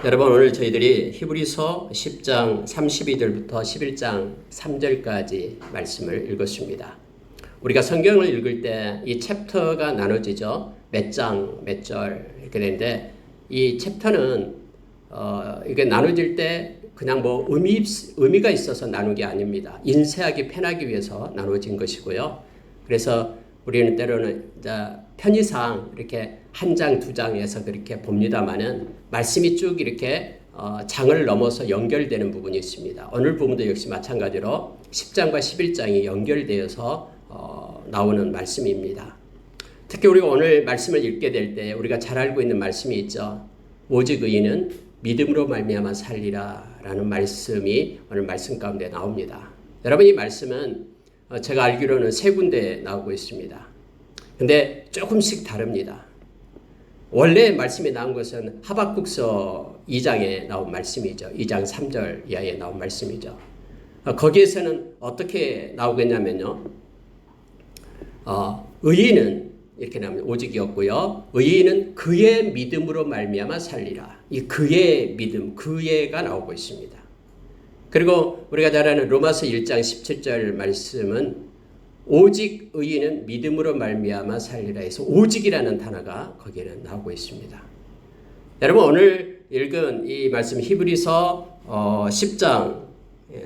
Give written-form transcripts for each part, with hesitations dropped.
여러분, 오늘 저희들이 히브리서 10장 32절부터 11장 3절까지 말씀을 읽었습니다. 우리가 성경을 읽을 때 이 챕터가 나눠지죠. 몇 장, 몇 절 이렇게 되는데 이 챕터는 이게 나눠질 때 그냥 뭐 의미가 있어서 나눈 게 아닙니다. 인쇄하기 편하기 위해서 나눠진 것이고요. 그래서 우리는 때로는 편의상 이렇게 한 장, 두 장에서 그렇게 봅니다만은 말씀이 쭉 이렇게 장을 넘어서 연결되는 부분이 있습니다. 오늘 부분도 역시 마찬가지로 10장과 11장이 연결되어서 나오는 말씀입니다. 특히 우리가 오늘 말씀을 읽게 될 때 우리가 잘 알고 있는 말씀이 있죠. 오직 의인은 믿음으로 말미암아 살리라 라는 말씀이 오늘 말씀 가운데 나옵니다. 여러분, 이 말씀은 제가 알기로는 세 군데 나오고 있습니다. 근데 조금씩 다릅니다. 원래 말씀이 나온 것은 하박국서 2장에 나온 말씀이죠. 2장 3절 이하에 나온 말씀이죠. 거기에서는 어떻게 나오겠냐면요. 의인은 이렇게 나옵니다. 오직이었고요. 의인은 그의 믿음으로 말미암아 살리라. 이 그의 믿음, 그의가 나오고 있습니다. 그리고 우리가 잘 아는 로마서 1장 17절 말씀은 오직 의인은 믿음으로 말미암아 살리라 해서 오직이라는 단어가 거기에는 나오고 있습니다. 여러분, 오늘 읽은 이 말씀 히브리서 10장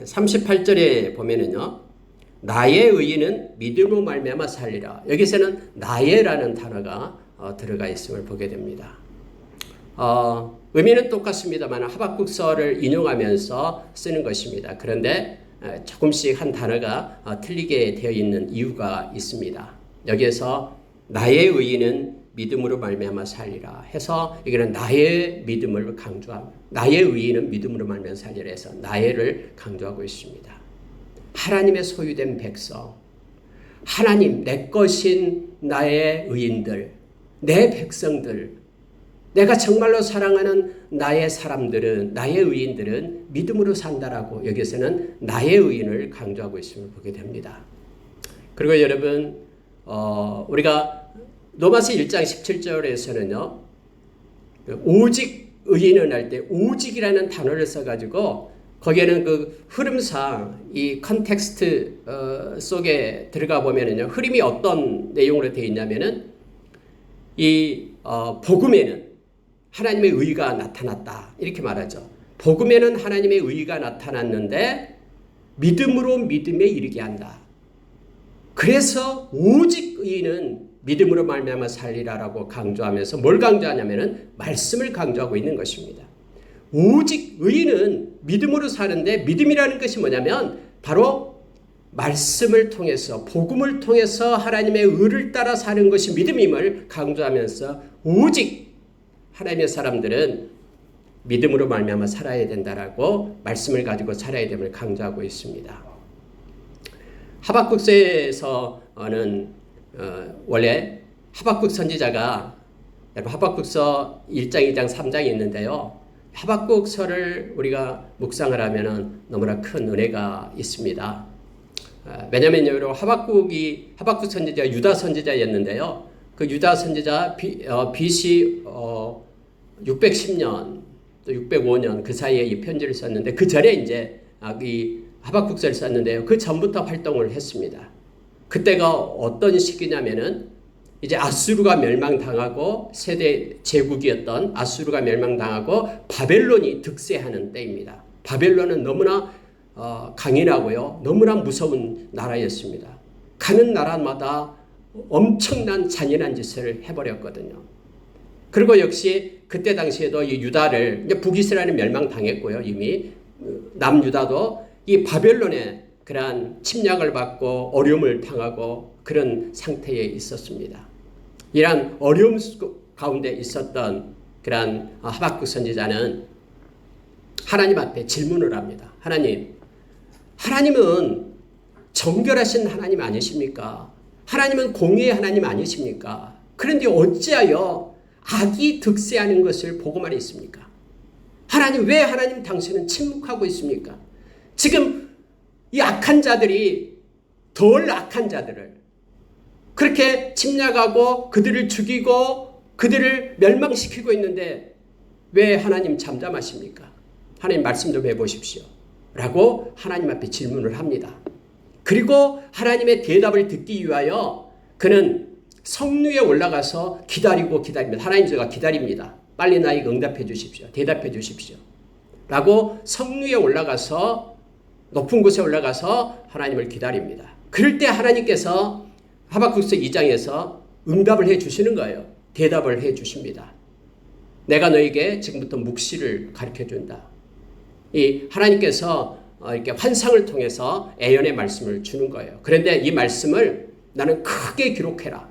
38절에 보면은요. 나의 의인은 믿음으로 말미암아 살리라. 여기서는 나의라는 단어가 들어가 있음을 보게 됩니다. 의미는 똑같습니다만 하박국서를 인용하면서 쓰는 것입니다. 그런데 조금씩 한 단어가 틀리게 되어 있는 이유가 있습니다. 여기에서 나의 의인은 믿음으로 말미암아 살리라 해서 여기는 나의 믿음을 강조합니다. 나의 의인은 믿음으로 말미암아 살리라 해서 나의를 강조하고 있습니다. 하나님의 소유된 백성, 하나님 내 것인 나의 의인들, 내 백성들, 내가 정말로 사랑하는 나의 사람들은, 나의 의인들은 믿음으로 산다라고 여기서는 나의 의인을 강조하고 있음을 보게 됩니다. 그리고 여러분, 우리가 로마서 1장 17절에서는요, 오직 의인을 할 때 오직이라는 단어를 써가지고 거기에는 그 흐름상 이 컨텍스트 속에 들어가 보면은요, 흐름이 어떤 내용으로 되어 있냐면은 이 복음에는 하나님의 의가 나타났다 이렇게 말하죠. 복음에는 하나님의 의가 나타났는데 믿음으로 믿음에 이르게 한다. 그래서 오직 의인은 믿음으로 말미암아 살리라라고 강조하면서 뭘 강조하냐면은 말씀을 강조하고 있는 것입니다. 오직 의인은 믿음으로 사는데 믿음이라는 것이 뭐냐면 바로 말씀을 통해서 복음을 통해서 하나님의 의를 따라 사는 것이 믿음임을 강조하면서 오직 하나님의 사람들은 믿음으로 말미암아 살아야 된다라고 말씀을 가지고 살아야 됨을 강조하고 있습니다. 하박국서에서는 원래 하박국 선지자가 하박국서 1장, 2장, 3장이 있는데요. 하박국서를 우리가 묵상을 하면은 너무나 큰 은혜가 있습니다. 왜냐면요, 하박국 선지자가 유다 선지자였는데요. 그 유다 선지자 BC 610년 또 605년 그 사이에 이 편지를 썼는데 그 전에 이제 이 하박국서를 썼는데요. 그 전부터 활동을 했습니다. 그때가 어떤 시기냐면은 이제 아수르가 멸망당하고 세대 제국이었던 아수르가 멸망당하고 바벨론이 득세하는 때입니다. 바벨론은 너무나 강인하고요. 너무나 무서운 나라였습니다. 가는 나라마다 엄청난 잔인한 짓을 해버렸거든요. 그리고 역시 그때 당시에도 이 유다를 북이스라엘은 멸망당했고요. 이미 남유다도 이 바벨론의 그러한 침략을 받고 어려움을 당하고 그런 상태에 있었습니다. 이러한 어려움 가운데 있었던 그러한 하박국 선지자는 하나님 앞에 질문을 합니다. 하나님은 정결하신 하나님 아니십니까? 하나님은 공의의 하나님 아니십니까? 그런데 어찌하여 악이 득세하는 것을 보고만 있습니까? 왜 하나님 당신은 침묵하고 있습니까? 지금 이 악한 자들이 덜 악한 자들을 그렇게 침략하고 그들을 죽이고 그들을 멸망시키고 있는데 왜 하나님 잠잠하십니까? 하나님 말씀 좀 해보십시오. 라고 하나님 앞에 질문을 합니다. 그리고 하나님의 대답을 듣기 위하여 그는 성루에 올라가서 기다리고 기다립니다. 하나님 제가 기다립니다. 빨리 나에게 응답해 주십시오. 대답해 주십시오. 라고 성루에 올라가서 높은 곳에 올라가서 하나님을 기다립니다. 그럴 때 하나님께서 하박국서 2장에서 응답을 해 주시는 거예요. 대답을 해 주십니다. 내가 너에게 지금부터 묵시를 가르쳐 준다. 이 하나님께서 이렇게 환상을 통해서 애연의 말씀을 주는 거예요. 그런데 이 말씀을 나는 크게 기록해라.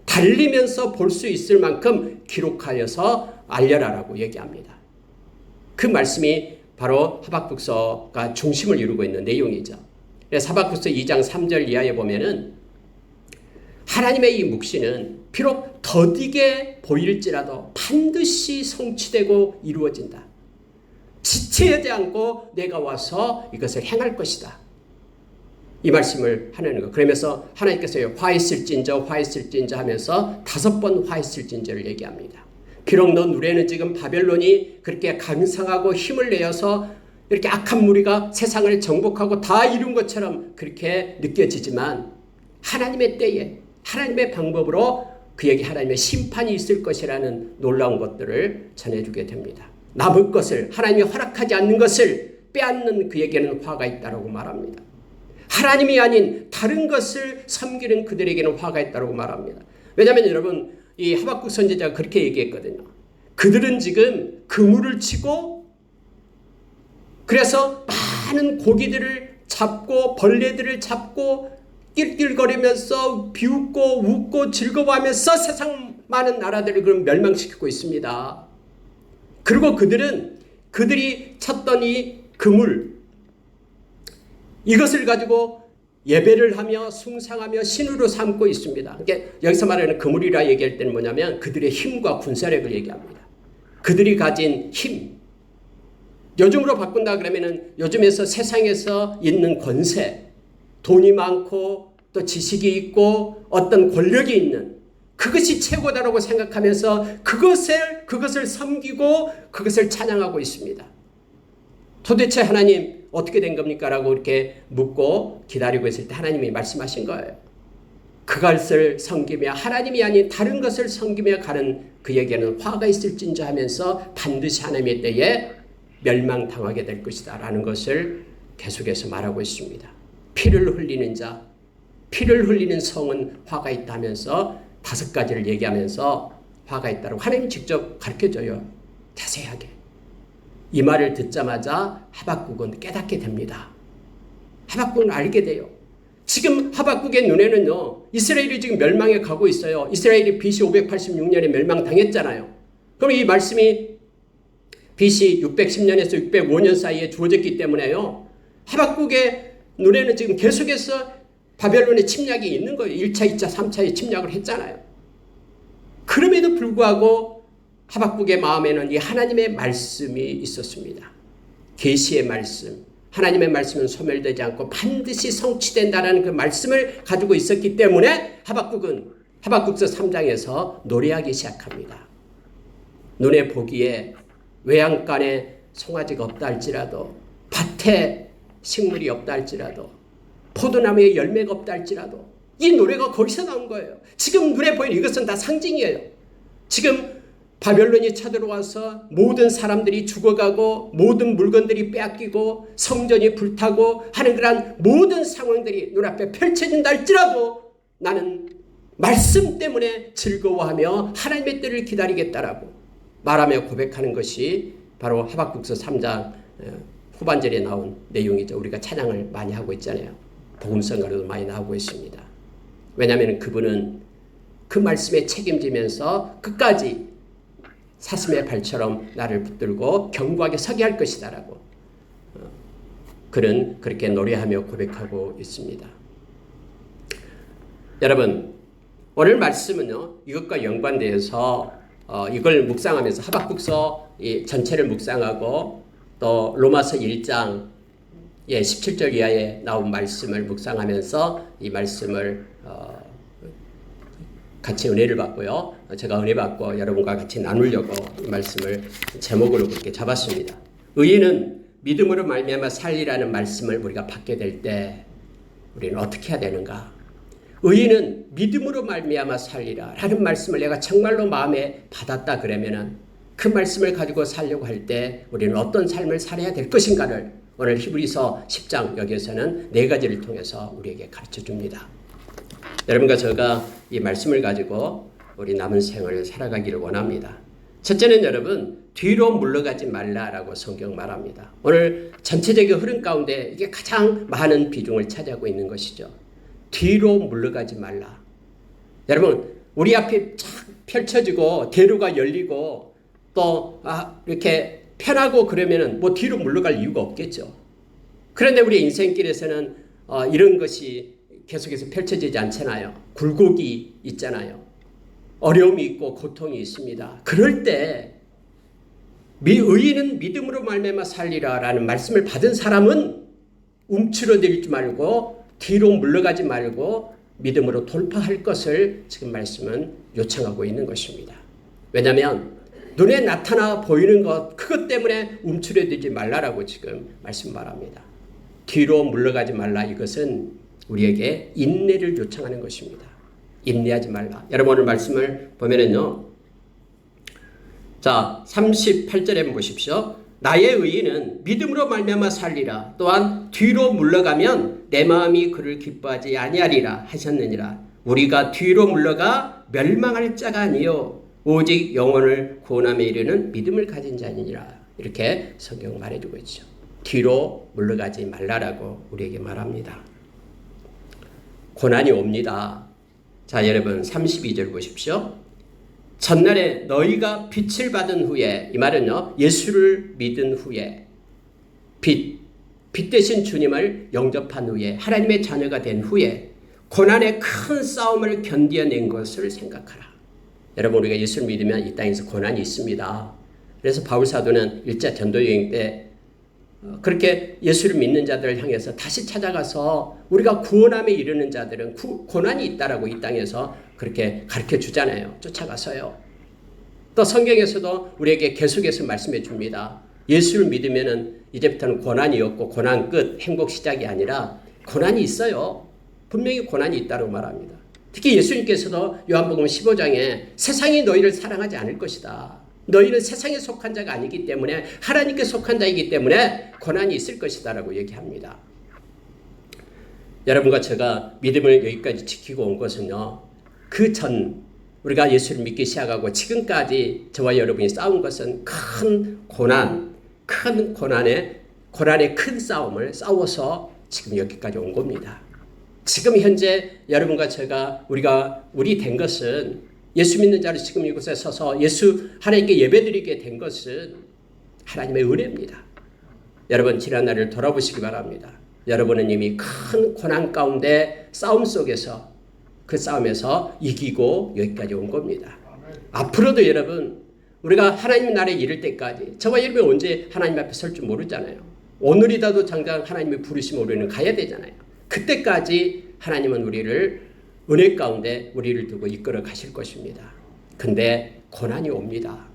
달리면서 볼 수 있을 만큼 기록하여서 알려라라고 얘기합니다. 그 말씀이 바로 하박국서가 중심을 이루고 있는 내용이죠. 그래서 하박국서 2장 3절 이하에 보면은 하나님의 이 묵시는 비록 더디게 보일지라도 반드시 성취되고 이루어진다. 지체하지 않고 내가 와서 이것을 행할 것이다. 이 말씀을 하는 거. 그러면서 하나님께서 화했을진저 하면서 5번 화했을진저를 얘기합니다. 비록 너 눈에는 지금 바벨론이 그렇게 강성하고 힘을 내어서 이렇게 악한 무리가 세상을 정복하고 다 이룬 것처럼 그렇게 느껴지지만 하나님의 때에 하나님의 방법으로 그에게 하나님의 심판이 있을 것이라는 놀라운 것들을 전해주게 됩니다. 남을 것을 하나님이 허락하지 않는 것을 빼앗는 그에게는 화가 있다고 말합니다. 하나님이 아닌 다른 것을 섬기는 그들에게는 화가 있다고 말합니다. 왜냐하면 여러분 이 하박국 선지자가 그렇게 얘기했거든요. 그들은 지금 그물을 치고 그래서 많은 고기들을 잡고 벌레들을 잡고 낄낄거리면서 비웃고 웃고 즐거워하면서 세상 많은 나라들을 그럼 멸망시키고 있습니다. 그리고 그들이 찾던 이 그물 이것을 가지고 예배를 하며 숭상하며 신으로 삼고 있습니다. 그러니까 여기서 말하는 그물이라 얘기할 때는 뭐냐면 그들의 힘과 군사력을 얘기합니다. 그들이 가진 힘. 요즘으로 바꾼다 그러면은 요즘에서 세상에서 있는 권세, 돈이 많고 또 지식이 있고 어떤 권력이 있는 그것이 최고다라고 생각하면서 그것을 섬기고 그것을 찬양하고 있습니다. 도대체 하나님 어떻게 된 겁니까? 라고 이렇게 묻고 기다리고 있을 때 하나님이 말씀하신 거예요. 그것을 섬기며 하나님이 아닌 다른 것을 섬기며 가는 그에게는 화가 있을진저 하면서 반드시 하나님의 때에 멸망당하게 될 것이다 라는 것을 계속해서 말하고 있습니다. 피를 흘리는 자, 피를 흘리는 성은 화가 있다면서 5가지를 얘기하면서 화가 있다고 하나님이 직접 가르쳐줘요. 자세하게. 이 말을 듣자마자 하박국은 깨닫게 됩니다. 하박국은 알게 돼요. 지금 하박국의 눈에는요. 이스라엘이 지금 멸망에 가고 있어요. 이스라엘이 BC 586년에 멸망당했잖아요. 그럼 이 말씀이 BC 610년에서 605년 사이에 주어졌기 때문에요. 하박국의 눈에는 지금 계속해서 바벨론의 침략이 있는 거예요. 1차, 2차, 3차에 침략을 했잖아요. 그럼에도 불구하고 하박국의 마음에는 이 하나님의 말씀이 있었습니다. 계시의 말씀, 하나님의 말씀은 소멸되지 않고 반드시 성취된다라는 그 말씀을 가지고 있었기 때문에 하박국은 하박국서 3장에서 노래하기 시작합니다. 눈에 보기에 외양간에 송아지가 없다 할지라도 밭에 식물이 없다 할지라도 포도나무에 열매가 없다 할지라도 이 노래가 거기서 나온 거예요. 지금 눈에 보이는 이것은 다 상징이에요. 지금 바벨론이 쳐들어와서 모든 사람들이 죽어가고 모든 물건들이 빼앗기고 성전이 불타고 하는 그런 모든 상황들이 눈앞에 펼쳐진다 할지라도 나는 말씀 때문에 즐거워하며 하나님의 때를 기다리겠다라고 말하며 고백하는 것이 바로 하박국서 3장 후반절에 나온 내용이죠. 우리가 찬양을 많이 하고 있잖아요. 복음성가로도 많이 나오고 있습니다. 왜냐하면 그분은 그 말씀에 책임지면서 끝까지 사슴의 발처럼 나를 붙들고 견고하게 서게 할 것이다 라고 그는 그렇게 노래하며 고백하고 있습니다. 여러분 오늘 말씀은요 이것과 연관되어서 이걸 묵상하면서 하박국서 전체를 묵상하고 또 로마서 1장 17절 이하에 나온 말씀을 묵상하면서 이 말씀을 같이 은혜를 받고요. 제가 은혜 받고 여러분과 같이 나누려고 이 말씀을 제목으로 그렇게 잡았습니다. 의인은 믿음으로 말미암아 살리라는 말씀을 우리가 받게 될 때 우리는 어떻게 해야 되는가? 의인은 믿음으로 말미암아 살리라 라는 말씀을 내가 정말로 마음에 받았다 그러면은 그 말씀을 가지고 살려고 할 때 우리는 어떤 삶을 살아야 될 것인가를 오늘 히브리서 10장 여기에서는 4가지를 통해서 우리에게 가르쳐 줍니다. 여러분과 제가 이 말씀을 가지고 우리 남은 생을 살아가기를 원합니다. 첫째는 여러분, 뒤로 물러가지 말라라고 성경 말합니다. 오늘 전체적인 흐름 가운데 이게 가장 많은 비중을 차지하고 있는 것이죠. 뒤로 물러가지 말라. 여러분, 우리 앞에 쫙 펼쳐지고 대로가 열리고 또 이렇게 편하고 그러면은 뭐 뒤로 물러갈 이유가 없겠죠. 그런데 우리 인생길에서는 이런 것이 계속해서 펼쳐지지 않잖아요. 굴곡이 있잖아요. 어려움이 있고 고통이 있습니다. 그럴 때 의인은 믿음으로 말미암아 살리라라는 말씀을 받은 사람은 움츠러들지 말고 뒤로 물러가지 말고 믿음으로 돌파할 것을 지금 말씀은 요청하고 있는 것입니다. 왜냐하면 눈에 나타나 보이는 것 그것 때문에 움츠러들지 말라라고 지금 말씀 말합니다. 뒤로 물러가지 말라. 이것은 우리에게 인내를 요청하는 것입니다. 인내하지 말라. 여러분 오늘 말씀을 보면은요. 자, 38절에 보십시오. 나의 의인은 믿음으로 말미암아 살리라. 또한 뒤로 물러가면 내 마음이 그를 기뻐하지 아니하리라 하셨느니라. 우리가 뒤로 물러가 멸망할 자가 아니요 오직 영혼을 구원함에 이르는 믿음을 가진 자니라. 이렇게 성경 말해주고 있죠. 뒤로 물러가지 말라라고 우리에게 말합니다. 고난이 옵니다. 자, 여러분 32절 보십시오. 전날에 너희가 빛을 받은 후에, 이 말은요 예수를 믿은 후에 빛 대신 주님을 영접한 후에 하나님의 자녀가 된 후에 고난의 큰 싸움을 견뎌낸 것을 생각하라. 여러분 우리가 예수를 믿으면 이 땅에서 고난이 있습니다. 그래서 바울 사도는 1차 전도 여행 때 그렇게 예수를 믿는 자들을 향해서 다시 찾아가서 우리가 구원함에 이르는 자들은 고난이 있다라고 이 땅에서 그렇게 가르쳐 주잖아요. 쫓아가서요. 또 성경에서도 우리에게 계속해서 말씀해 줍니다. 예수를 믿으면은 이제부터는 고난이 없고 고난 끝, 행복 시작이 아니라 고난이 있어요. 분명히 고난이 있다고 말합니다. 특히 예수님께서도 요한복음 15장에 세상이 너희를 사랑하지 않을 것이다. 너희는 세상에 속한 자가 아니기 때문에 하나님께 속한 자이기 때문에 고난이 있을 것이다 라고 얘기합니다. 여러분과 제가 믿음을 여기까지 지키고 온 것은요. 그 전 우리가 예수를 믿기 시작하고 지금까지 저와 여러분이 싸운 것은 큰 고난의 큰 싸움을 싸워서 지금 여기까지 온 겁니다. 지금 현재 여러분과 제가 우리 된 것은 예수 믿는 자로 지금 이곳에 서서 하나님께 예배드리게 된 것은 하나님의 은혜입니다. 여러분 지난날을 돌아보시기 바랍니다. 여러분은 이미 큰 고난 가운데 싸움 속에서 그 싸움에서 이기고 여기까지 온 겁니다. 앞으로도 여러분 우리가 하나님 나라에 이를 때까지 저와 여러분이 언제 하나님 앞에 설 줄 모르잖아요. 오늘이라도 당장 하나님의 부르심을 우리는 가야 되잖아요. 그때까지 하나님은 우리를 은혜 가운데 우리를 두고 이끌어 가실 것입니다. 근데 고난이 옵니다.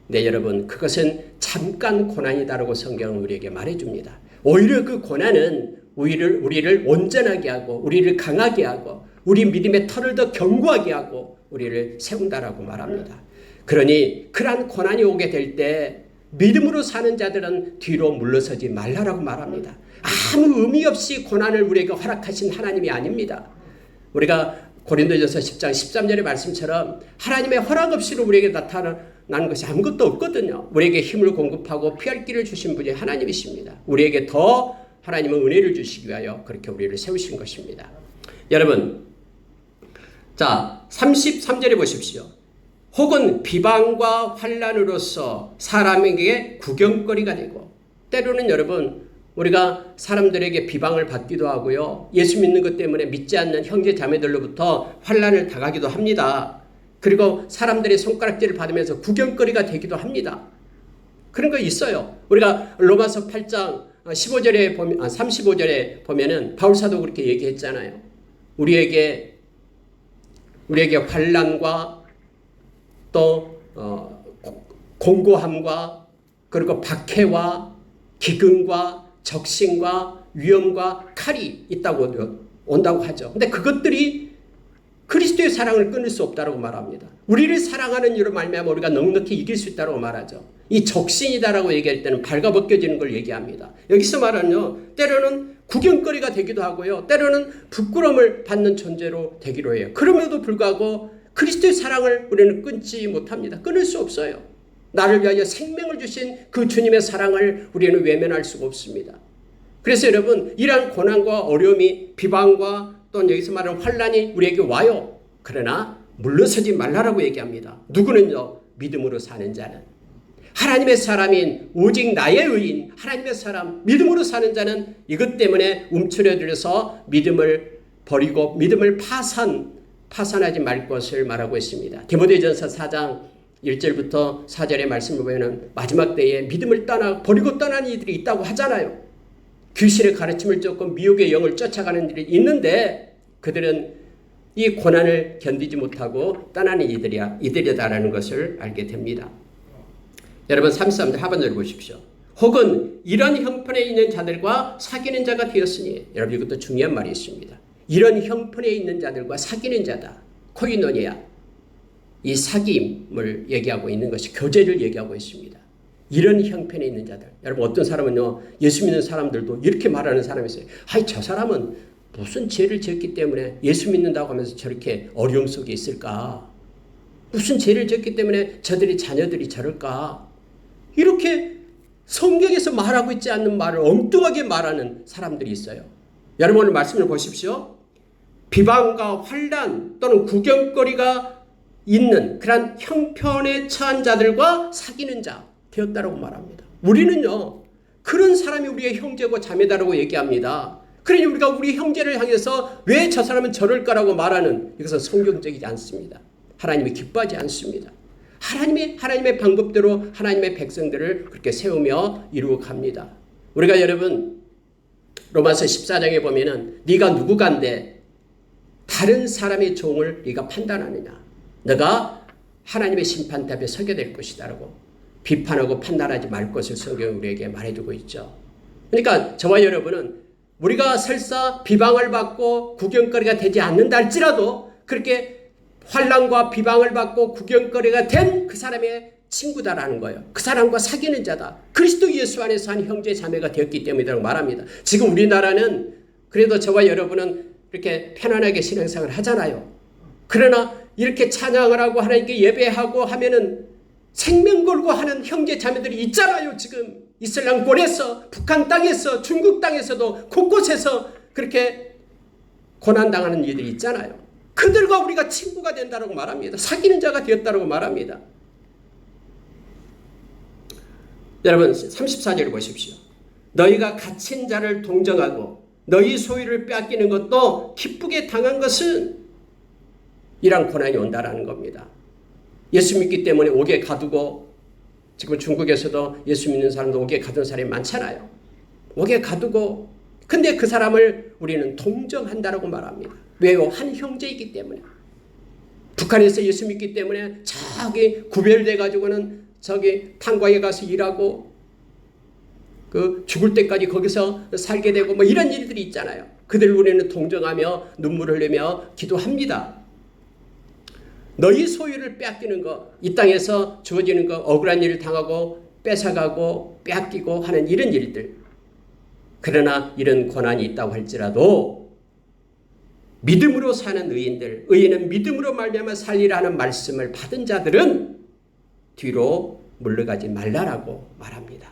네, 여러분 그것은 잠깐 고난이다라고 성경은 우리에게 말해줍니다. 오히려 그 고난은 우리를 온전하게 하고 우리를 강하게 하고 우리 믿음의 털을 더 견고하게 하고 우리를 세운다라고 말합니다. 그러니 그러한 고난이 오게 될 때 믿음으로 사는 자들은 뒤로 물러서지 말라라고 말합니다. 아무 의미 없이 고난을 우리에게 허락하신 하나님이 아닙니다. 우리가 고린도전서 10장 13절의 말씀처럼 하나님의 허락 없이도 우리에게 나타나는 것이 아무것도 없거든요. 우리에게 힘을 공급하고 피할 길을 주신 분이 하나님이십니다. 우리에게 더 하나님은 은혜를 주시기 위하여 그렇게 우리를 세우신 것입니다. 여러분, 자 33절에 보십시오. 혹은 비방과 환난으로서 사람에게 구경거리가 되고, 때로는 여러분 우리가 사람들에게 비방을 받기도 하고요. 예수 믿는 것 때문에 믿지 않는 형제 자매들로부터 환난을 당하기도 합니다. 그리고 사람들의 손가락질을 받으면서 구경거리가 되기도 합니다. 그런 거 있어요. 우리가 로마서 8장 35절에 보면은 바울 사도 그렇게 얘기했잖아요. 우리에게 우리에게 환난과 또 공고함과 그리고 박해와 기근과 적신과 위험과 칼이 온다고 하죠. 근데 그것들이 그리스도의 사랑을 끊을 수 없다고 말합니다. 우리를 사랑하는 이로 말미암아 우리가 넉넉히 이길 수 있다고 말하죠. 이 적신이다라고 얘기할 때는 발가벗겨지는 걸 얘기합니다. 여기서 말하는요, 때로는 구경거리가 되기도 하고요, 때로는 부끄러움을 받는 존재로 되기로 해요. 그럼에도 불구하고 그리스도의 사랑을 우리는 끊지 못합니다. 끊을 수 없어요. 나를 위하여 생명을 주신 그 주님의 사랑을 우리는 외면할 수가 없습니다. 그래서 여러분, 이러한 고난과 어려움이, 비방과 또 여기서 말하는 환난이 우리에게 와요. 그러나 물러서지 말라라고 얘기합니다. 누구는요? 믿음으로 사는 자는. 하나님의 사람인 오직 나의 의인 하나님의 사람 믿음으로 사는 자는 이것 때문에 움츠러들어서 믿음을 버리고 믿음을 파산하지 말 것을 말하고 있습니다. 디모데전서 4장 1절부터 4절의 말씀을 보면 마지막 때에 믿음을 버리고 떠나는 이들이 있다고 하잖아요. 귀신의 가르침을 쫓고 미혹의 영을 쫓아가는 일이 있는데 그들은 이 고난을 견디지 못하고 떠나는 이들이다라는 것을 알게 됩니다. 여러분 33절 하반절을 보십시오. 혹은 이런 형편에 있는 자들과 사귀는 자가 되었으니, 여러분 이것도 중요한 말이 있습니다. 이런 형편에 있는 자들과 사귀는 자다. 코이노니아, 이 사귐을 얘기하고 있는 것이 교제를 얘기하고 있습니다. 이런 형편에 있는 자들. 여러분 어떤 사람은요, 예수 믿는 사람들도 이렇게 말하는 사람이 있어요. 아이, 저 사람은 무슨 죄를 지었기 때문에 예수 믿는다고 하면서 저렇게 어려움 속에 있을까? 무슨 죄를 지었기 때문에 저들의 자녀들이 저럴까? 이렇게 성경에서 말하고 있지 않는 말을 엉뚱하게 말하는 사람들이 있어요. 여러분 오늘 말씀을 보십시오. 비방과 환난 또는 구경거리가 있는 그런 형편에 처한 자들과 사귀는 자 되었다라고 말합니다. 우리는요, 그런 사람이 우리의 형제고 자매다라고 얘기합니다. 그러니 우리가 우리 형제를 향해서 왜 저 사람은 저럴까라고 말하는, 이것은 성경적이지 않습니다. 하나님이 기뻐하지 않습니다. 하나님의 방법대로 하나님의 백성들을 그렇게 세우며 이루어 갑니다. 우리가 여러분 로마서 14장에 보면은 네가 누구간데 다른 사람의 종을 네가 판단하느냐, 너가 하나님의 심판대 앞에 서게 될 것이다라고 비판하고 판단하지 말 것을 성경이 우리에게 말해주고 있죠. 그러니까 저와 여러분은 우리가 설사 비방을 받고 구경거리가 되지 않는다 할지라도 그렇게 환난과 비방을 받고 구경거리가 된 그 사람의 친구다라는 거예요. 그 사람과 사귀는 자다. 그리스도 예수 안에서 한 형제 자매가 되었기 때문이라고 말합니다. 지금 우리나라는 그래도 저와 여러분은 이렇게 편안하게 신앙생활을 하잖아요. 그러나 이렇게 찬양을 하고 하나님께 예배하고 하면은 생명 걸고 하는 형제 자매들이 있잖아요. 지금 이슬람권에서, 북한 땅에서, 중국 땅에서도 곳곳에서 그렇게 고난당하는 이들이 있잖아요. 그들과 우리가 친구가 된다고 말합니다. 사귀는 자가 되었다고 말합니다. 여러분 34절을 보십시오. 너희가 갇힌 자를 동정하고 너희 소유를 빼앗기는 것도 기쁘게 당한 것은 이런 고난이 온다라는 겁니다. 예수 믿기 때문에 옥에 가두고, 지금 중국에서도 예수 믿는 사람도 옥에 가둔 사람이 많잖아요. 옥에 가두고, 근데 그 사람을 우리는 동정한다라고 말합니다. 왜요? 한 형제이기 때문에. 북한에서 예수 믿기 때문에 저기 구별돼 가지고는 저기 탄광에 가서 일하고 그 죽을 때까지 거기서 살게 되고 뭐 이런 일들이 있잖아요. 그들을 우리는 동정하며 눈물을 흘리며 기도합니다. 너희 소유를 빼앗기는 것, 이 땅에서 주어지는 것, 억울한 일을 당하고 뺏어가고 빼앗기고 하는 이런 일들. 그러나 이런 고난이 있다고 할지라도 믿음으로 사는 의인들, 의인은 믿음으로 말미암아 살리라 하는 말씀을 받은 자들은 뒤로 물러가지 말라라고 말합니다.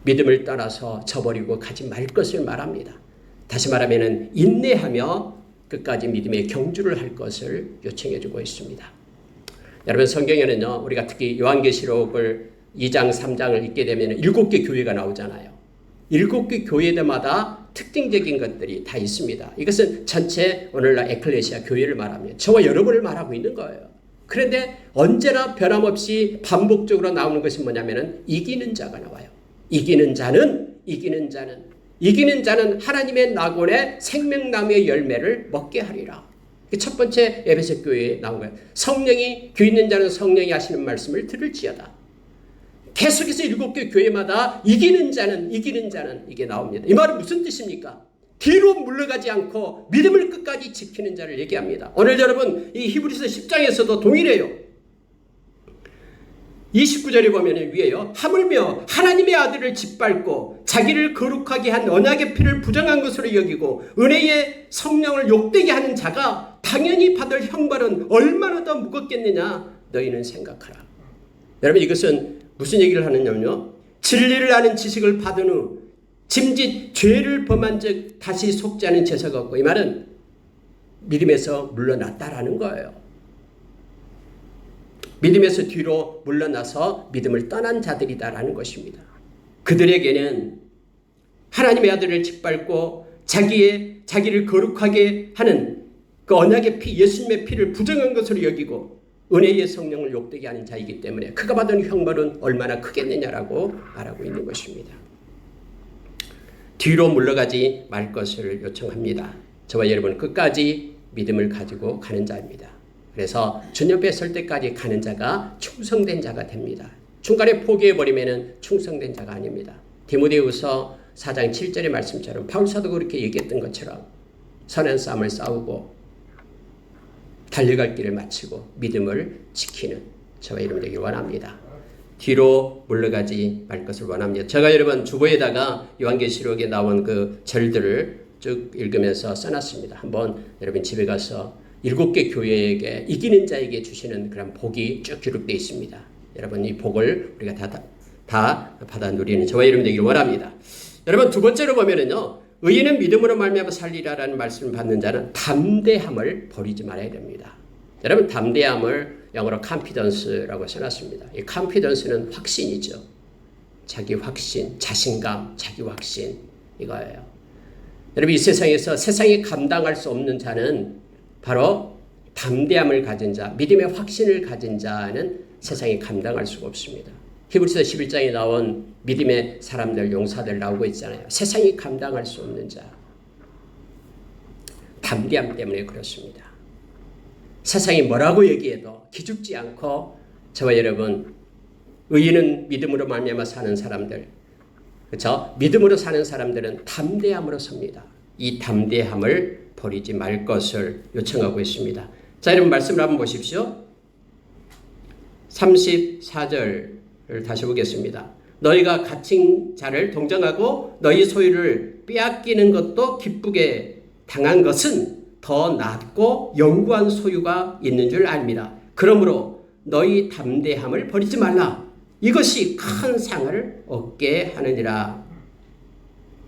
믿음을 떠나서 저버리고 가지 말 것을 말합니다. 다시 말하면 인내하며 끝까지 믿음의 경주를 할 것을 요청해 주고 있습니다. 여러분 성경에는요, 우리가 특히 요한계시록을 2장 3장을 읽게 되면 7개 교회가 나오잖아요. 7개 교회들마다 특징적인 것들이 다 있습니다. 이것은 전체 오늘날 에클레시아 교회를 말하며 저와 여러분을 말하고 있는 거예요. 그런데 언제나 변함없이 반복적으로 나오는 것이 뭐냐면은 이기는 자가 나와요. 이기는 자는 하나님의 낙원의 생명나무의 열매를 먹게 하리라. 첫 번째 에베소 교회에 나온 거예요. 성령이 귀 있는 자는 성령이 하시는 말씀을 들을지어다. 계속해서 7개 교회마다 이기는 자는 이게 나옵니다. 이 말은 무슨 뜻입니까? 뒤로 물러가지 않고 믿음을 끝까지 지키는 자를 얘기합니다. 오늘 여러분 이 히브리서 10장에서도 동일해요. 29절에 보면 위에요. 하물며 하나님의 아들을 짓밟고 자기를 거룩하게 한 언약의 피를 부정한 것으로 여기고 은혜의 성령을 욕되게 하는 자가 당연히 받을 형벌은 얼마나 더 무겁겠느냐 너희는 생각하라. 여러분 이것은 무슨 얘기를 하느냐면요. 진리를 아는 지식을 받은 후 짐짓 죄를 범한 즉 다시 속지 않은 죄사가 없고 이 말은 믿음에서 물러났다라는 거예요. 믿음에서 뒤로 물러나서 믿음을 떠난 자들이다라는 것입니다. 그들에게는 하나님의 아들을 짓밟고 자기를 거룩하게 하는 그 언약의 피, 예수님의 피를 부정한 것으로 여기고 은혜의 성령을 욕되게 하는 자이기 때문에 그가 받은 형벌은 얼마나 크겠느냐라고 말하고 있는 것입니다. 뒤로 물러가지 말 것을 요청합니다. 저와 여러분 끝까지 믿음을 가지고 가는 자입니다. 그래서 주님 옆에 설 때까지 가는 자가 충성된 자가 됩니다. 중간에 포기해버리면 충성된 자가 아닙니다. 디모데후서 4장 7절의 말씀처럼 바울 사도가 그렇게 얘기했던 것처럼 선한 싸움을 싸우고 달려갈 길을 마치고 믿음을 지키는 저와 여러분 되길 원합니다. 뒤로 물러가지 말 것을 원합니다. 제가 여러분 주보에다가 요한계시록에 나온 그 절들을 쭉 읽으면서 써놨습니다. 한번 여러분 집에 가서 7개 교회에게 이기는 자에게 주시는 그런 복이 쭉 기록되어 있습니다. 여러분 이 복을 우리가 다 받아 누리는 저와 여러분 되기를 원합니다. 여러분 두 번째로 보면은요. 의인은 믿음으로 말미암아 살리라라는 말씀을 받는 자는 담대함을 버리지 말아야 됩니다. 여러분 담대함을 영어로 confidence라고 써놨습니다. 이 confidence는 확신이죠. 자기 확신, 자신감, 자기 확신 이거예요. 여러분 이 세상에서 세상이 감당할 수 없는 자는 바로 담대함을 가진 자, 믿음의 확신을 가진 자는 세상이 감당할 수가 없습니다. 히브리서 11장에 나온 믿음의 사람들, 용사들 나오고 있잖아요. 세상이 감당할 수 없는 자. 담대함 때문에 그렇습니다. 세상이 뭐라고 얘기해도 기죽지 않고 저와 여러분 의인은 믿음으로 말미암아 사는 사람들, 그렇죠? 믿음으로 사는 사람들은 담대함으로 섭니다. 이 담대함을 버리지 말 것을 요청하고 있습니다. 자, 여러분 말씀을 한번 보십시오. 34절을 다시 보겠습니다. 너희가 갇힌 자를 동정하고 너희 소유를 빼앗기는 것도 기쁘게 당한 것은 더 낫고 영구한 소유가 있는 줄 압니다. 그러므로 너희 담대함을 버리지 말라. 이것이 큰 상을 얻게 하느니라.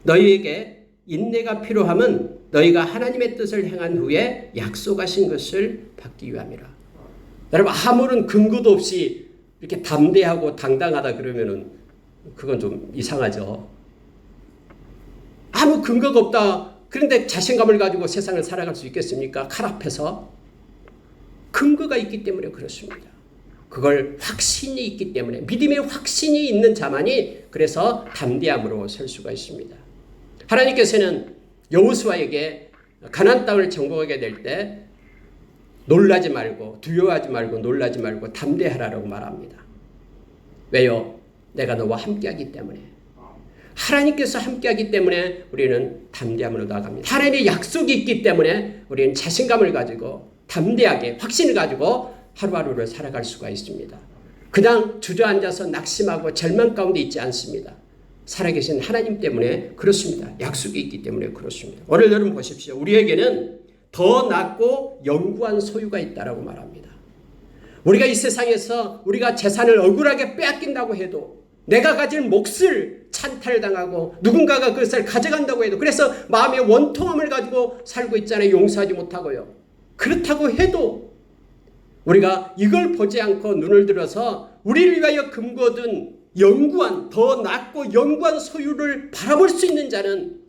너희에게 인내가 필요함은 너희가 하나님의 뜻을 행한 후에 약속하신 것을 받기 위함이라. 여러분 아무런 근거도 없이 이렇게 담대하고 당당하다 그러면은 그건 좀 이상하죠. 아무 근거가 없다. 그런데 자신감을 가지고 세상을 살아갈 수 있겠습니까? 칼 앞에서. 근거가 있기 때문에 그렇습니다. 그걸 확신이 있기 때문에 믿음의 확신이 있는 자만이 그래서 담대함으로 설 수가 있습니다. 하나님께서는 여호수아에게 가나안 땅을 정복하게 될 때 놀라지 말고 두려워하지 말고 놀라지 말고 담대하라고 말합니다. 왜요? 내가 너와 함께하기 때문에. 하나님께서 함께하기 때문에 우리는 담대함으로 나아갑니다. 하나님의 약속이 있기 때문에 우리는 자신감을 가지고 담대하게 확신을 가지고 하루하루를 살아갈 수가 있습니다. 그냥 주저앉아서 낙심하고 절망 가운데 있지 않습니다. 살아계신 하나님 때문에 그렇습니다. 약속이 있기 때문에 그렇습니다. 오늘 여러분 보십시오. 우리에게는 더 낫고 영구한 소유가 있다라고 말합니다. 우리가 이 세상에서 우리가 재산을 억울하게 빼앗긴다고 해도 내가 가진 몫을 찬탈당하고 누군가가 그것을 가져간다고 해도 그래서 마음의 원통함을 가지고 살고 있잖아요. 용서하지 못하고요. 그렇다고 해도 우리가 이걸 보지 않고 눈을 들어서 우리를 위하여 금거든 영구한 더 낫고 영구한 소유를 바라볼 수 있는 자는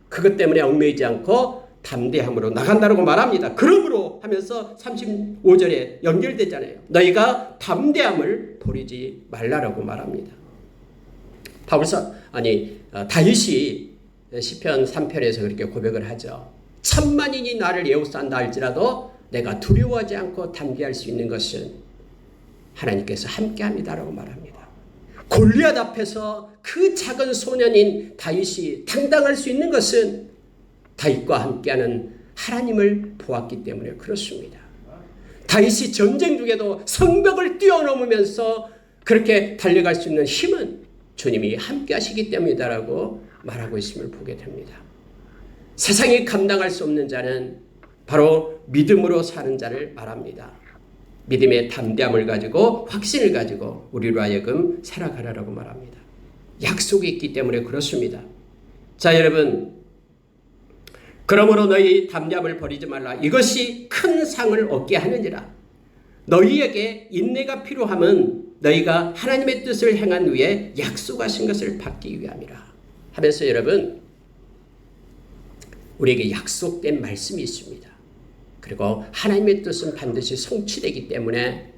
그것 때문에 얽매이지 않고 담대함으로 나간다고 말합니다. 그러므로 하면서 35절에 연결되잖아요. 너희가 담대함을 버리지 말라라고 말합니다. 다윗이 시편 3편에서 그렇게 고백을 하죠. 천만인이 나를 에워싼다 할지라도 내가 두려워하지 않고 담대할 수 있는 것은 하나님께서 함께합니다라고 말합니다. 골리앗 앞에서 그 작은 소년인 다윗이 당당할 수 있는 것은 다윗과 함께하는 하나님을 보았기 때문에 그렇습니다. 다윗이 전쟁 중에도 성벽을 뛰어넘으면서 그렇게 달려갈 수 있는 힘은 주님이 함께하시기 때문이다라고 말하고 있음을 보게 됩니다. 세상이 감당할 수 없는 자는 바로 믿음으로 사는 자를 말합니다. 믿음의 담대함을 가지고 확신을 가지고 우리로 하여금 살아가라라고 말합니다. 약속이 있기 때문에 그렇습니다. 자, 여러분, 그러므로 너희 담대함을 버리지 말라. 이것이 큰 상을 얻게 하느니라. 너희에게 인내가 필요함은 너희가 하나님의 뜻을 행한 후에 약속하신 것을 받기 위함이라. 하면서 여러분, 우리에게 약속된 말씀이 있습니다. 그리고 하나님의 뜻은 반드시 성취되기 때문에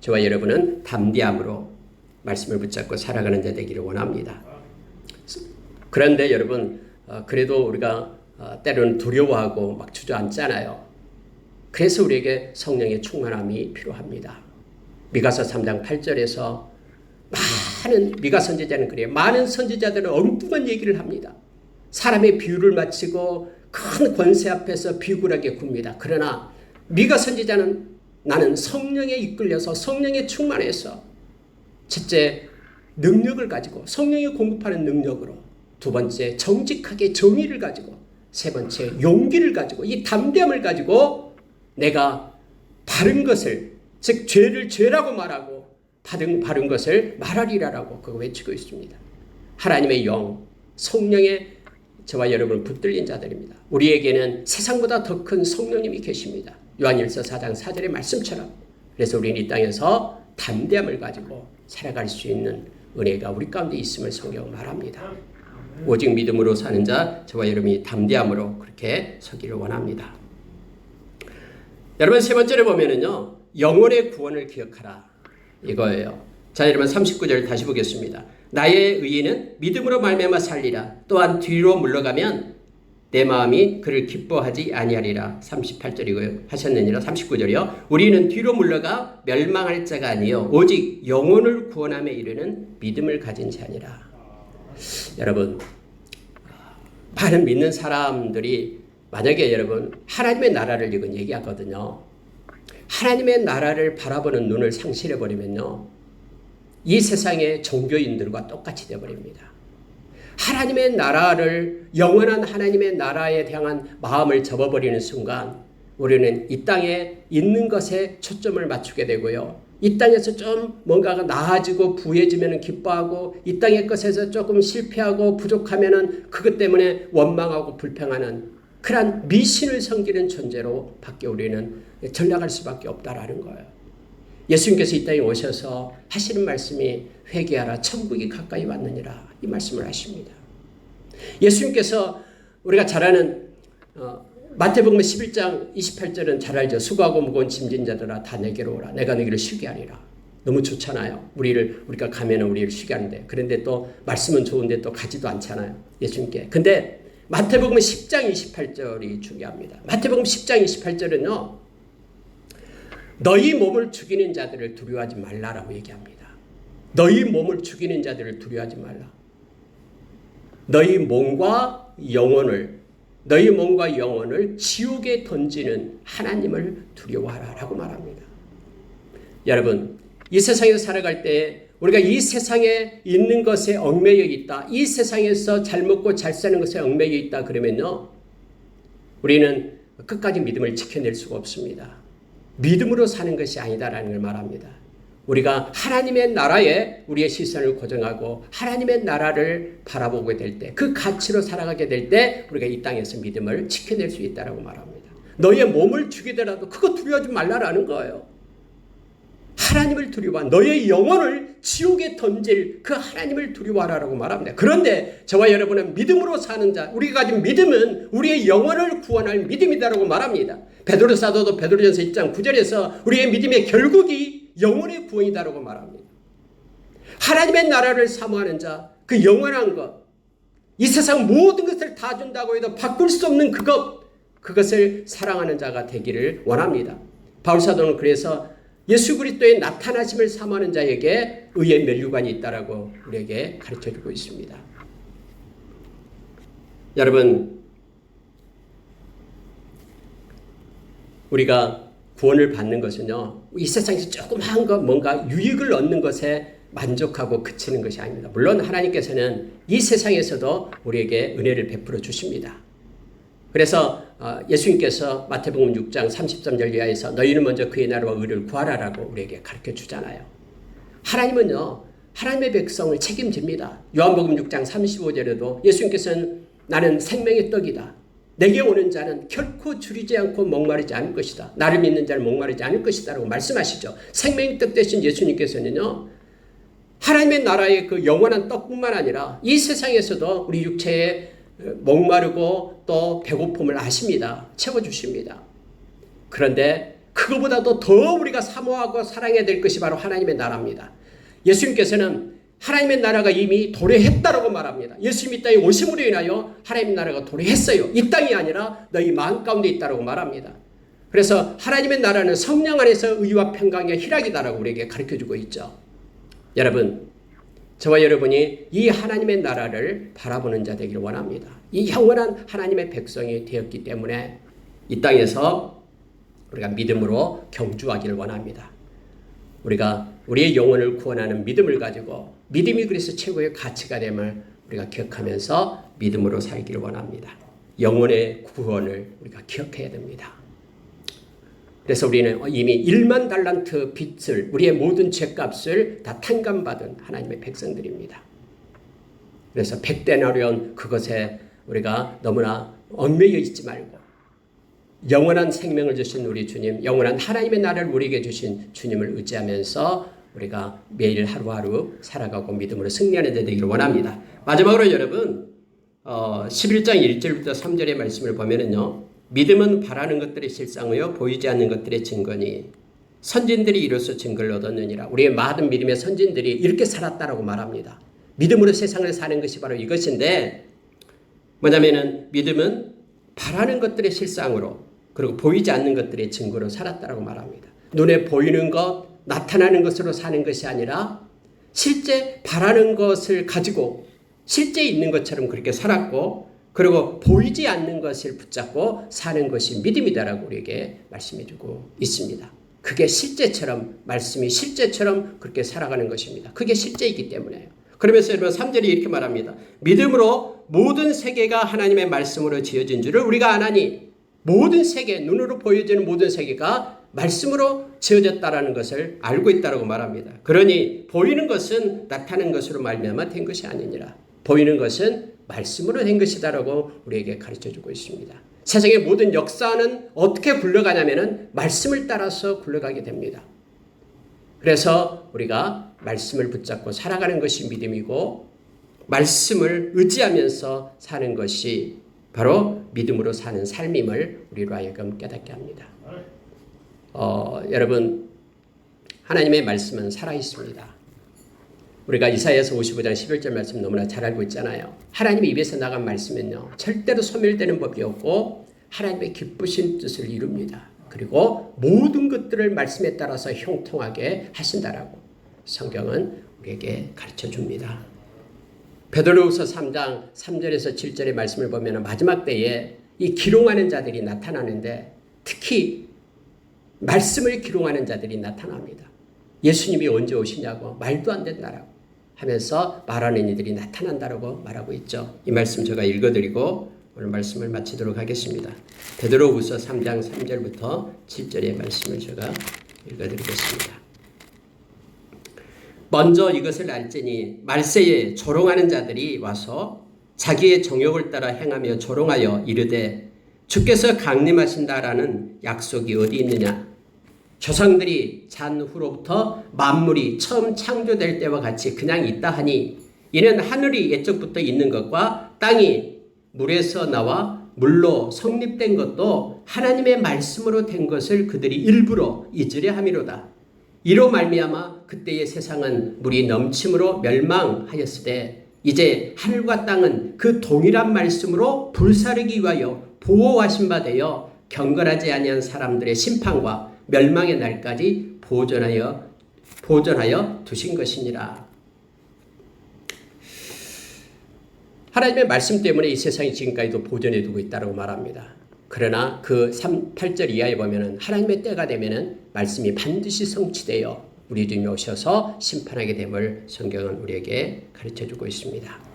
저와 여러분은 담대함으로 말씀을 붙잡고 살아가는 자 되기를 원합니다. 그런데 여러분, 그래도 우리가 때로는 두려워하고 막 주저앉잖아요. 그래서 우리에게 성령의 충만함이 필요합니다. 미가서 3장 8절에서 많은 미가 선지자는 그래요. 많은 선지자들은 엉뚱한 얘기를 합니다. 사람의 비유를 마치고 큰 권세 앞에서 비굴하게 굽니다. 그러나 미가 선지자는 나는 성령에 이끌려서 성령에 충만해서 첫째 능력을 가지고 성령이 공급하는 능력으로, 두 번째 정직하게 정의를 가지고, 세 번째 용기를 가지고 이 담대함을 가지고 내가 바른 것을, 즉 죄를 죄라고 말하고 바른 것을 말하리라라고 그거 외치고 있습니다. 하나님의 영, 성령의 저와 여러분 붙들린 자들입니다. 우리에게는 세상보다 더 큰 성령님이 계십니다. 요한일서 4장 4절의 말씀처럼. 그래서 우리는 이 땅에서 담대함을 가지고 살아갈 수 있는 은혜가 우리 가운데 있음을 성경은 말합니다. 오직 믿음으로 사는 자, 저와 여러분이 담대함으로 그렇게 서기를 원합니다. 여러분, 세 번째로 보면은요, 영혼의 구원을 기억하라, 이거예요. 자, 여러분 39절 다시 보겠습니다. 나의 의인은 믿음으로 말미암아 살리라. 또한 뒤로 물러가면 내 마음이 그를 기뻐하지 아니하리라. 38절이고요. 하셨느니라. 39절이요. 우리는 뒤로 물러가 멸망할 자가 아니요 오직 영혼을 구원함에 이르는 믿음을 가진 자니라. 여러분, 많은 믿는 사람들이 만약에 여러분 하나님의 나라를 이건 얘기하거든요. 하나님의 나라를 바라보는 눈을 상실해버리면요, 이 세상의 종교인들과 똑같이 되어버립니다. 하나님의 나라를, 영원한 하나님의 나라에 향한 마음을 접어버리는 순간 우리는 이 땅에 있는 것에 초점을 맞추게 되고요. 이 땅에서 좀 뭔가가 나아지고 부해지면 기뻐하고, 이 땅의 것에서 조금 실패하고 부족하면 그것 때문에 원망하고 불평하는 그러한 미신을 섬기는 존재로 밖에 우리는 전락할 수밖에 없다라는 거예요. 예수님께서 이 땅에 오셔서 하시는 말씀이 회개하라, 천국이 가까이 왔느니라, 이 말씀을 하십니다. 예수님께서 우리가 잘 아는 마태복음 11장 28절은 잘 알죠. 수고하고 무거운 짐진 자들아 다 내게로 오라, 내가 너희를 쉬게 하리라. 너무 좋잖아요. 우리가 가면 우리를 쉬게 하는데, 그런데 또 말씀은 좋은데 또 가지도 않잖아요, 예수님께. 근데 마태복음 10장 28절이 중요합니다. 마태복음 10장 28절은요, 너희 몸을 죽이는 자들을 두려워하지 말라라고 얘기합니다. 너희 몸을 죽이는 자들을 두려워하지 말라. 너희 몸과 영혼을 지옥에 던지는 하나님을 두려워하라라고 말합니다. 여러분, 이 세상에서 살아갈 때 우리가 이 세상에 있는 것에 얽매여 있다, 이 세상에서 잘 먹고 잘 사는 것에 얽매여 있다 그러면요, 우리는 끝까지 믿음을 지켜낼 수가 없습니다. 믿음으로 사는 것이 아니다라는 걸 말합니다. 우리가 하나님의 나라에 우리의 시선을 고정하고 하나님의 나라를 바라보게 될 때, 그 가치로 살아가게 될 때 우리가 이 땅에서 믿음을 지켜낼 수 있다라고 말합니다. 너의 몸을 죽이더라도 그거 두려워하지 말라라는 거예요. 하나님을 두려워하, 너의 영혼을 지옥에 던질 그 하나님을 두려워하라고 말합니다. 그런데 저와 여러분은 믿음으로 사는 자, 우리가 가진 믿음은 우리의 영혼을 구원할 믿음이다라고 말합니다. 베드로 사도도 베드로전서 1장 9절에서 우리의 믿음의 결국이 영혼의 구원이다라고 말합니다. 하나님의 나라를 사모하는 자, 그 영원한 것, 이 세상 모든 것을 다 준다고 해도 바꿀 수 없는 그것, 그것을 사랑하는 자가 되기를 원합니다. 바울 사도는 그래서 예수 그리스도의 나타나심을 사모하는 자에게 의의 면류관이 있다라고 우리에게 가르쳐주고 있습니다. 여러분, 우리가 구원을 받는 것은요, 이 세상에서 조그마한 것, 뭔가 유익을 얻는 것에 만족하고 그치는 것이 아닙니다. 물론 하나님께서는 이 세상에서도 우리에게 은혜를 베풀어 주십니다. 그래서 예수님께서 마태복음 6장 33절 이하에서 너희는 먼저 그의 나라와 의를 구하라라고 우리에게 가르쳐 주잖아요. 하나님은요, 하나님의 백성을 책임집니다. 요한복음 6장 35절에도 예수님께서는 나는 생명의 떡이다. 내게 오는 자는 결코 줄이지 않고 목마르지 않을 것이다. 나를 믿는 자는 목마르지 않을 것이다 라고 말씀하시죠. 생명의 떡 대신 예수님께서는요, 하나님의 나라의 그 영원한 떡뿐만 아니라 이 세상에서도 우리 육체에 목마르고 또 배고픔을 아십니다. 채워주십니다. 그런데 그거보다도 더 우리가 사모하고 사랑해야 될 것이 바로 하나님의 나라입니다. 예수님께서는 하나님의 나라가 이미 도래했다라고 말합니다. 예수님이 이 땅에 오심으로 인하여 하나님의 나라가 도래했어요. 이 땅이 아니라 너희 마음 가운데 있다라고 말합니다. 그래서 하나님의 나라는 성령 안에서 의와 평강의 희락이다라고 우리에게 가르쳐주고 있죠. 여러분, 저와 여러분이 이 하나님의 나라를 바라보는 자 되기를 원합니다. 이 영원한 하나님의 백성이 되었기 때문에 이 땅에서 우리가 믿음으로 경주하기를 원합니다. 우리가 우리의 영혼을 구원하는 믿음을 가지고 믿음이 그래서 최고의 가치가 됨을 우리가 기억하면서 믿음으로 살기를 원합니다. 영혼의 구원을 우리가 기억해야 됩니다. 그래서 우리는 이미 1만 달란트 빚을, 우리의 모든 죄값을 다 탕감받은 하나님의 백성들입니다. 그래서 100데나리온 그것에 우리가 너무나 얽매여 있지 말고 영원한 생명을 주신 우리 주님, 영원한 하나님의 나라를 우리에게 주신 주님을 의지하면서 우리가 매일 하루하루 살아가고 믿음으로 승리하는 데 되기를 원합니다. 마지막으로 여러분, 11장 1절부터 3절의 말씀을 보면은요, 믿음은 바라는 것들의 실상이요 보이지 않는 것들의 증거니 선진들이 이로써 증거를 얻었느니라. 우리의 많은 믿음의 선진들이 이렇게 살았다라고 말합니다. 믿음으로 세상을 사는 것이 바로 이것인데, 뭐냐면은 믿음은 바라는 것들의 실상으로 그리고 보이지 않는 것들의 증거로 살았다라고 말합니다. 눈에 보이는 것, 나타나는 것으로 사는 것이 아니라 실제 바라는 것을 가지고 실제 있는 것처럼 그렇게 살았고, 그리고 보이지 않는 것을 붙잡고 사는 것이 믿음이다라고 우리에게 말씀해주고 있습니다. 그게 실제처럼, 말씀이 실제처럼 그렇게 살아가는 것입니다. 그게 실제이기 때문에요. 그러면서 여러분 3절이 이렇게 말합니다. 믿음으로 모든 세계가 하나님의 말씀으로 지어진 줄을 우리가 아나니, 모든 세계, 눈으로 보여지는 모든 세계가 말씀으로 지어졌다라는 것을 알고 있다라고 말합니다. 그러니 보이는 것은 나타난 것으로 말미암아 된 것이 아니니라. 보이는 것은 말씀으로 된 것이다라고 우리에게 가르쳐주고 있습니다. 세상의 모든 역사는 어떻게 굴러가냐면은 말씀을 따라서 굴러가게 됩니다. 그래서 우리가 말씀을 붙잡고 살아가는 것이 믿음이고, 말씀을 의지하면서 사는 것이 바로 믿음으로 사는 삶임을 우리로 하여금 깨닫게 합니다. 여러분, 하나님의 말씀은 살아있습니다. 우리가 이사야서 55장 11절 말씀 너무나 잘 알고 있잖아요. 하나님의 입에서 나간 말씀은요, 절대로 소멸되는 법이 없고 하나님의 기쁘신 뜻을 이룹니다. 그리고 모든 것들을 말씀에 따라서 형통하게 하신다라고 성경은 우리에게 가르쳐줍니다. 베드로후서 3장 3절에서 7절의 말씀을 보면 마지막 때에 이 기롱하는 자들이 나타나는데, 특히 말씀을 기롱하는 자들이 나타납니다. 예수님이 언제 오시냐고, 말도 안 된다라고 하면서 말하는 이들이 나타난다라고 말하고 있죠. 이 말씀 제가 읽어드리고 오늘 말씀을 마치도록 하겠습니다. 베드로후서 3장 3절부터 7절의 말씀을 제가 읽어드리겠습니다. 먼저 이것을 알지니 말세에 조롱하는 자들이 와서 자기의 정욕을 따라 행하며 조롱하여 이르되 주께서 강림하신다라는 약속이 어디 있느냐. 조상들이 잔 후로부터 만물이 처음 창조될 때와 같이 그냥 있다 하니, 이는 하늘이 옛적부터 있는 것과 땅이 물에서 나와 물로 성립된 것도 하나님의 말씀으로 된 것을 그들이 일부러 잊으려 함이로다. 이로 말미암아 그때의 세상은 물이 넘침으로 멸망하였으되 이제 하늘과 땅은 그 동일한 말씀으로 불사르기 위하여 보호하신 바 되어 경건하지 아니한 사람들의 심판과 멸망의 날까지 보존하여 두신 것이니라. 하나님의 말씀 때문에 이 세상이 지금까지도 보존해 두고 있다고 말합니다. 그러나 그 8절 이하에 보면은 하나님의 때가 되면은 말씀이 반드시 성취되어 우리 주님이 오셔서 심판하게 됨을 성경은 우리에게 가르쳐주고 있습니다.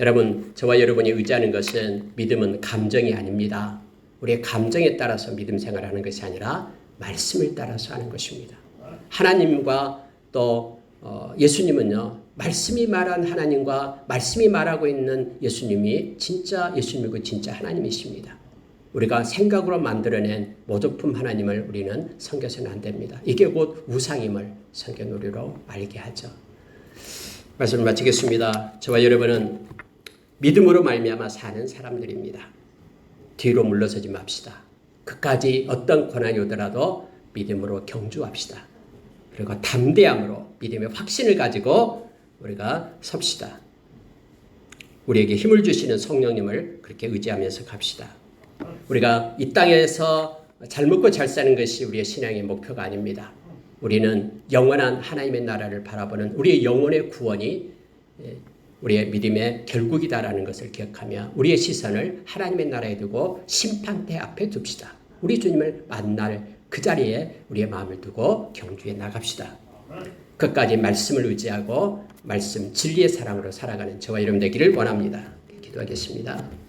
여러분, 저와 여러분이 의지하는 것은 믿음은 감정이 아닙니다. 우리의 감정에 따라서 믿음 생활하는 것이 아니라 말씀을 따라서 하는 것입니다. 하나님과 또 예수님은요, 말씀이 말한 하나님과 말씀이 말하고 있는 예수님이 진짜 예수님이고 진짜 하나님이십니다. 우리가 생각으로 만들어낸 모조품 하나님을 우리는 섬겨서는 안 됩니다. 이게 곧 우상임을 성경으로 알게 하죠. 말씀을 마치겠습니다. 저와 여러분은 믿음으로 말미암아 사는 사람들입니다. 뒤로 물러서지 맙시다. 끝까지 어떤 고난이 오더라도 믿음으로 경주합시다. 그리고 담대함으로 믿음의 확신을 가지고 우리가 섭시다. 우리에게 힘을 주시는 성령님을 그렇게 의지하면서 갑시다. 우리가 이 땅에서 잘 먹고 잘 사는 것이 우리의 신앙의 목표가 아닙니다. 우리는 영원한 하나님의 나라를 바라보는 우리의 영혼의 구원이 우리의 믿음의 결국이다라는 것을 기억하며 우리의 시선을 하나님의 나라에 두고 심판대 앞에 둡시다. 우리 주님을 만날 그 자리에 우리의 마음을 두고 경주에 나갑시다. 끝까지 말씀을 의지하고 말씀 진리의 사랑으로 살아가는 저와 여러분 되기를 원합니다. 기도하겠습니다.